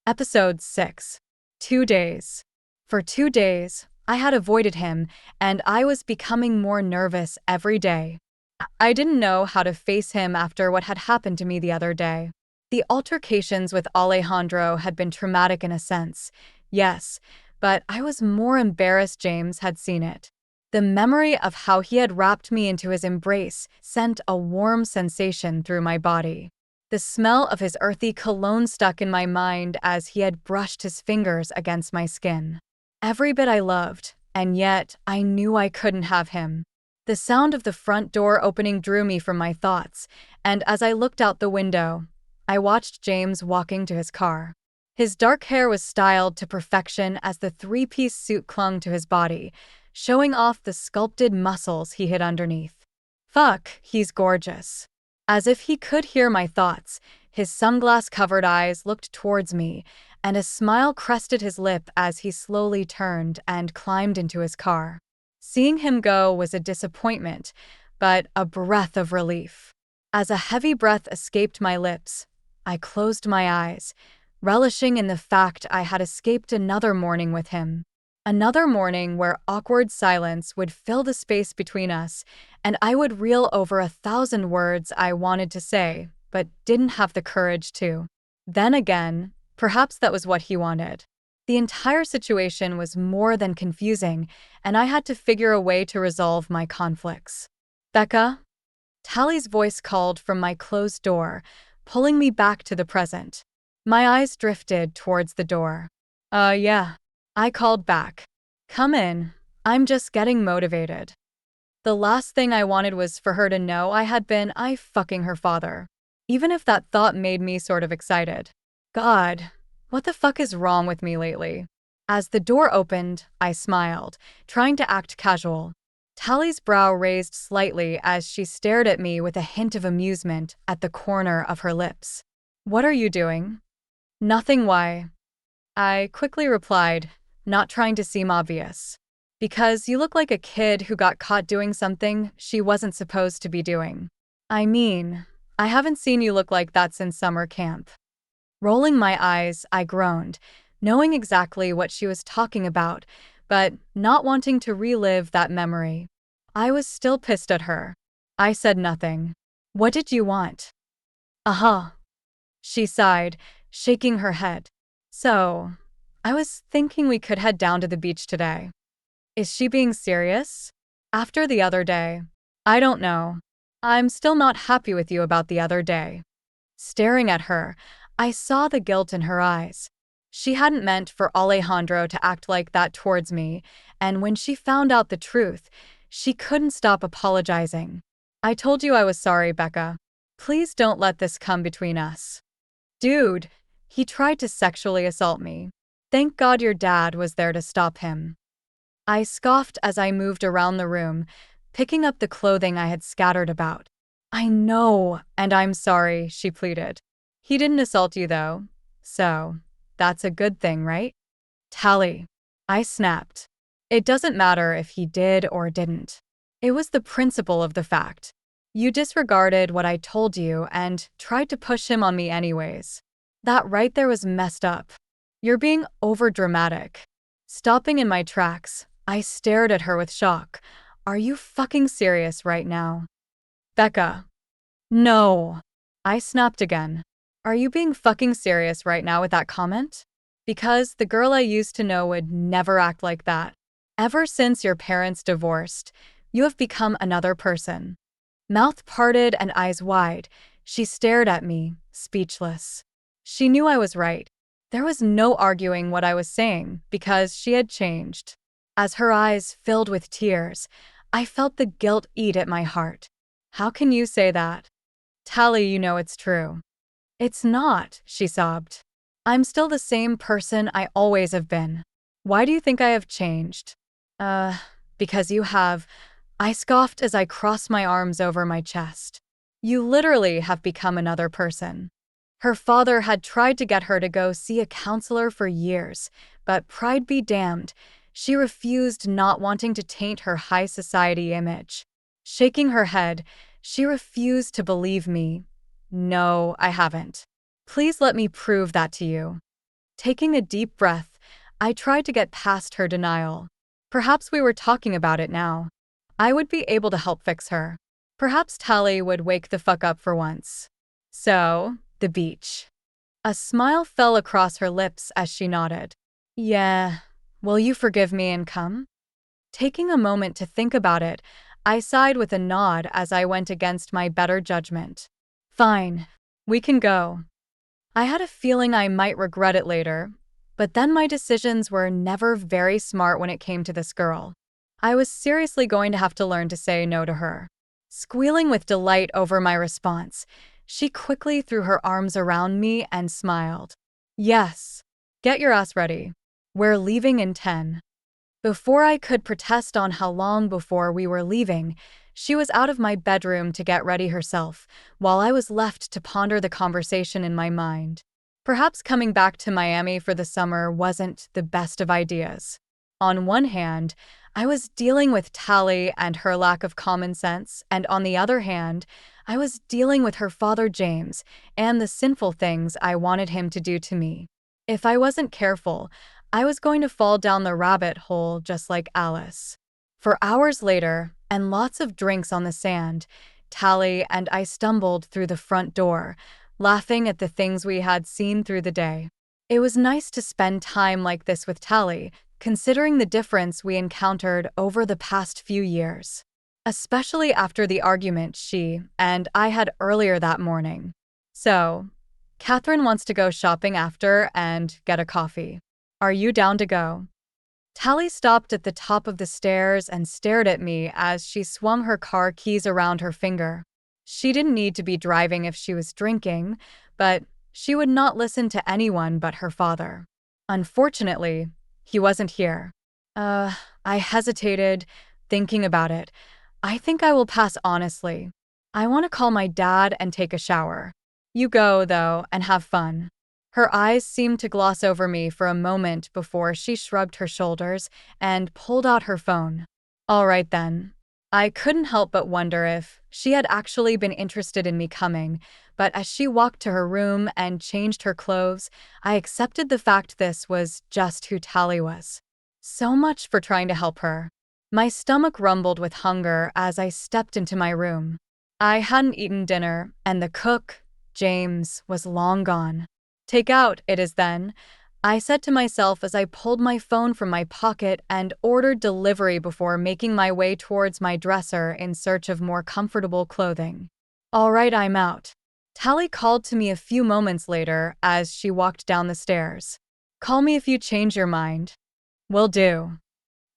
Episode 6. 2 days. For 2 days, I had avoided him, and I was becoming more nervous every day. I didn't know how to face him after what had happened to me the other day. The altercations with Alejandro had been traumatic in a sense, yes, but I was more embarrassed James had seen it. The memory of how he had wrapped me into his embrace sent a warm sensation through my body. The smell of his earthy cologne stuck in my mind as he had brushed his fingers against my skin. Every bit I loved, and yet I knew I couldn't have him. The sound of the front door opening drew me from my thoughts, and as I looked out the window, I watched James walking to his car. His dark hair was styled to perfection as the three-piece suit clung to his body, showing off the sculpted muscles he hid underneath. Fuck, he's gorgeous. As if he could hear my thoughts, his sunglass-covered eyes looked towards me, and a smile crested his lip as he slowly turned and climbed into his car. Seeing him go was a disappointment, but a breath of relief. As a heavy breath escaped my lips, I closed my eyes, relishing in the fact I had escaped another morning with him. Another morning where awkward silence would fill the space between us, and I would reel over 1,000 words I wanted to say, but didn't have the courage to. Then again, perhaps that was what he wanted. The entire situation was more than confusing, and I had to figure a way to resolve my conflicts. Becca? Tally's voice called from my closed door, pulling me back to the present. My eyes drifted towards the door. Yeah. I called back. Come in. I'm just getting motivated. The last thing I wanted was for her to know I fucking her father. Even if that thought made me sort of excited. God, what the fuck is wrong with me lately? As the door opened, I smiled, trying to act casual. Tally's brow raised slightly as she stared at me with a hint of amusement at the corner of her lips. What are you doing? Nothing, why? I quickly replied, not trying to seem obvious. Because you look like a kid who got caught doing something she wasn't supposed to be doing. I mean, I haven't seen you look like that since summer camp. Rolling my eyes, I groaned, knowing exactly what she was talking about, but not wanting to relive that memory. I was still pissed at her. I said nothing. What did you want? Uh-huh. She sighed, shaking her head. So, I was thinking we could head down to the beach today. Is she being serious? After the other day? I don't know. I'm still not happy with you about the other day. Staring at her, I saw the guilt in her eyes. She hadn't meant for Alejandro to act like that towards me, and when she found out the truth, she couldn't stop apologizing. I told you I was sorry, Becca. Please don't let this come between us. Dude, he tried to sexually assault me. Thank God your dad was there to stop him. I scoffed as I moved around the room, picking up the clothing I had scattered about. I know, and I'm sorry, she pleaded. He didn't assault you though, so that's a good thing, right? Tally. I snapped. It doesn't matter if he did or didn't. It was the principle of the fact. You disregarded what I told you and tried to push him on me anyways. That right there was messed up. You're being overdramatic. Stopping in my tracks, I stared at her with shock. Are you fucking serious right now? Becca. No. I snapped again. Are you being fucking serious right now with that comment? Because the girl I used to know would never act like that. Ever since your parents divorced, you have become another person. Mouth parted and eyes wide, she stared at me, speechless. She knew I was right. There was no arguing what I was saying because she had changed. As her eyes filled with tears, I felt the guilt eat at my heart. How can you say that? Tally, you know it's true. It's not, she sobbed. I'm still the same person I always have been. Why do you think I have changed? Because you have. I scoffed as I crossed my arms over my chest. You literally have become another person. Her father had tried to get her to go see a counselor for years, but pride be damned, she refused, not wanting to taint her high society image. Shaking her head, she refused to believe me. No, I haven't. Please let me prove that to you. Taking a deep breath, I tried to get past her denial. Perhaps we were talking about it now. I would be able to help fix her. Perhaps Tally would wake the fuck up for once. So, the beach. A smile fell across her lips as she nodded. Yeah, will you forgive me and come? Taking a moment to think about it, I sighed with a nod as I went against my better judgment. Fine, we can go. I had a feeling I might regret it later, but then my decisions were never very smart when it came to this girl. I was seriously going to have to learn to say no to her. Squealing with delight over my response, she quickly threw her arms around me and smiled. Yes, get your ass ready. We're leaving in 10. Before I could protest on how long before we were leaving, she was out of my bedroom to get ready herself, while I was left to ponder the conversation in my mind. Perhaps coming back to Miami for the summer wasn't the best of ideas. On one hand, I was dealing with Tally and her lack of common sense, and on the other hand, I was dealing with her father James and the sinful things I wanted him to do to me. If I wasn't careful, I was going to fall down the rabbit hole just like Alice. For hours later, and lots of drinks on the sand, Tally and I stumbled through the front door, laughing at the things we had seen through the day. It was nice to spend time like this with Tally, considering the difference we encountered over the past few years. Especially after the argument she and I had earlier that morning. So, Catherine wants to go shopping after and get a coffee. Are you down to go? Tally stopped at the top of the stairs and stared at me as she swung her car keys around her finger. She didn't need to be driving if she was drinking, but she would not listen to anyone but her father. Unfortunately, he wasn't here. I hesitated, thinking about it. I think I will pass honestly. I want to call my dad and take a shower. You go, though, and have fun. Her eyes seemed to gloss over me for a moment before she shrugged her shoulders and pulled out her phone. All right then. I couldn't help but wonder if she had actually been interested in me coming, but as she walked to her room and changed her clothes, I accepted the fact this was just who Tally was. So much for trying to help her. My stomach rumbled with hunger as I stepped into my room. I hadn't eaten dinner, and the cook, James, was long gone. Take out, it is then, I said to myself as I pulled my phone from my pocket and ordered delivery before making my way towards my dresser in search of more comfortable clothing. All right, I'm out. Tally called to me a few moments later as she walked down the stairs. Call me if you change your mind. Will do.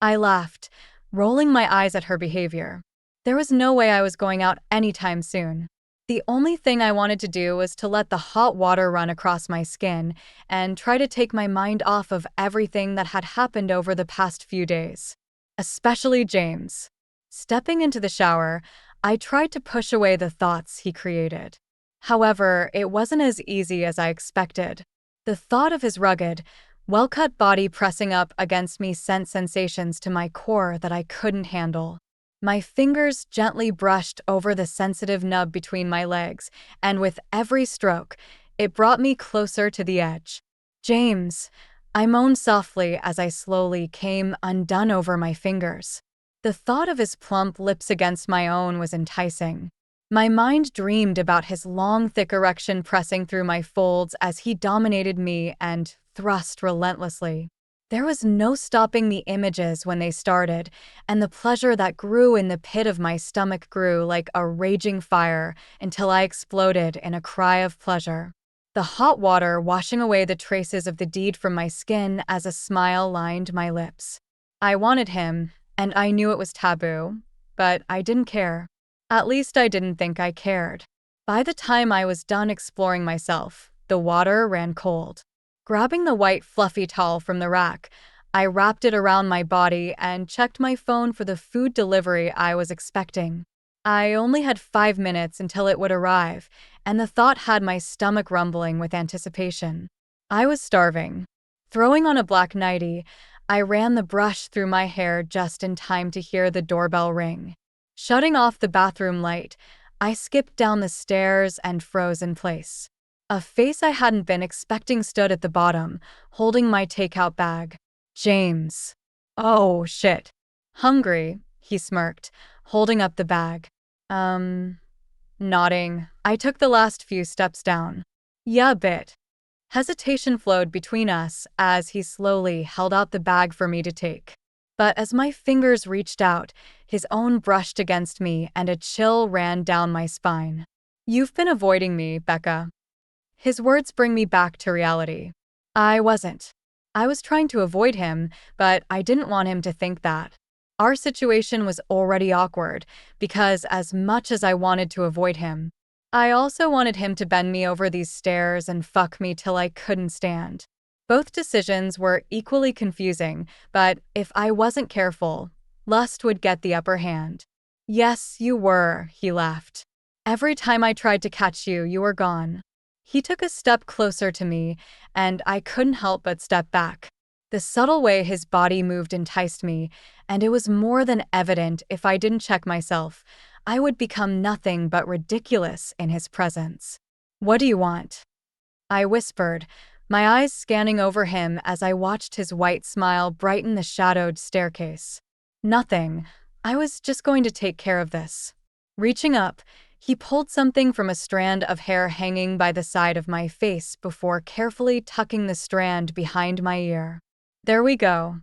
I laughed, rolling my eyes at her behavior. There was no way I was going out anytime soon. The only thing I wanted to do was to let the hot water run across my skin and try to take my mind off of everything that had happened over the past few days. Especially James. Stepping into the shower, I tried to push away the thoughts he created. However, it wasn't as easy as I expected. The thought of his rugged, well-cut body pressing up against me sent sensations to my core that I couldn't handle. My fingers gently brushed over the sensitive nub between my legs, and with every stroke, it brought me closer to the edge. James, I moaned softly as I slowly came undone over my fingers. The thought of his plump lips against my own was enticing. My mind dreamed about his long, thick erection pressing through my folds as he dominated me and thrust relentlessly. There was no stopping the images when they started, and the pleasure that grew in the pit of my stomach grew like a raging fire until I exploded in a cry of pleasure. The hot water washing away the traces of the deed from my skin as a smile lined my lips. I wanted him, and I knew it was taboo, but I didn't care. At least I didn't think I cared. By the time I was done exploring myself, the water ran cold. Grabbing the white fluffy towel from the rack, I wrapped it around my body and checked my phone for the food delivery I was expecting. I only had 5 minutes until it would arrive, and the thought had my stomach rumbling with anticipation. I was starving. Throwing on a black nightie, I ran the brush through my hair just in time to hear the doorbell ring. Shutting off the bathroom light, I skipped down the stairs and froze in place. A face I hadn't been expecting stood at the bottom, holding my takeout bag. James. Oh, shit. Hungry, he smirked, holding up the bag. Nodding, I took the last few steps down. Yeah, a bit. Hesitation flowed between us as he slowly held out the bag for me to take. But as my fingers reached out, his own brushed against me and a chill ran down my spine. You've been avoiding me, Becca. His words bring me back to reality. I wasn't. I was trying to avoid him, but I didn't want him to think that. Our situation was already awkward, because as much as I wanted to avoid him, I also wanted him to bend me over these stairs and fuck me till I couldn't stand. Both decisions were equally confusing, but if I wasn't careful, lust would get the upper hand. Yes, you were, he laughed. Every time I tried to catch you, you were gone. He took a step closer to me, and I couldn't help but step back. The subtle way his body moved enticed me, and it was more than evident if I didn't check myself, I would become nothing but ridiculous in his presence. What do you want? I whispered, my eyes scanning over him as I watched his white smile brighten the shadowed staircase. Nothing. I was just going to take care of this. Reaching up, he pulled something from a strand of hair hanging by the side of my face before carefully tucking the strand behind my ear. There we go.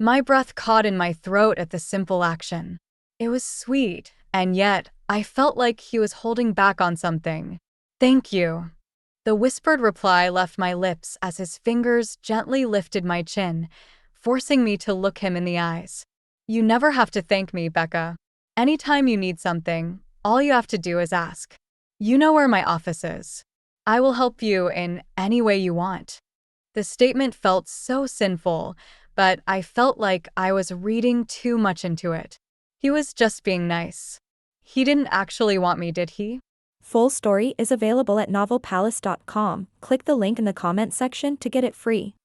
My breath caught in my throat at the simple action. It was sweet, and yet I felt like he was holding back on something. Thank you. The whispered reply left my lips as his fingers gently lifted my chin, forcing me to look him in the eyes. You never have to thank me, Becca. Anytime you need something, all you have to do is ask. You know where my office is. I will help you in any way you want. The statement felt so sinful, but I felt like I was reading too much into it. He was just being nice. He didn't actually want me, did he? Full story is available at novelpalace.com. Click the link in the comment section to get it free.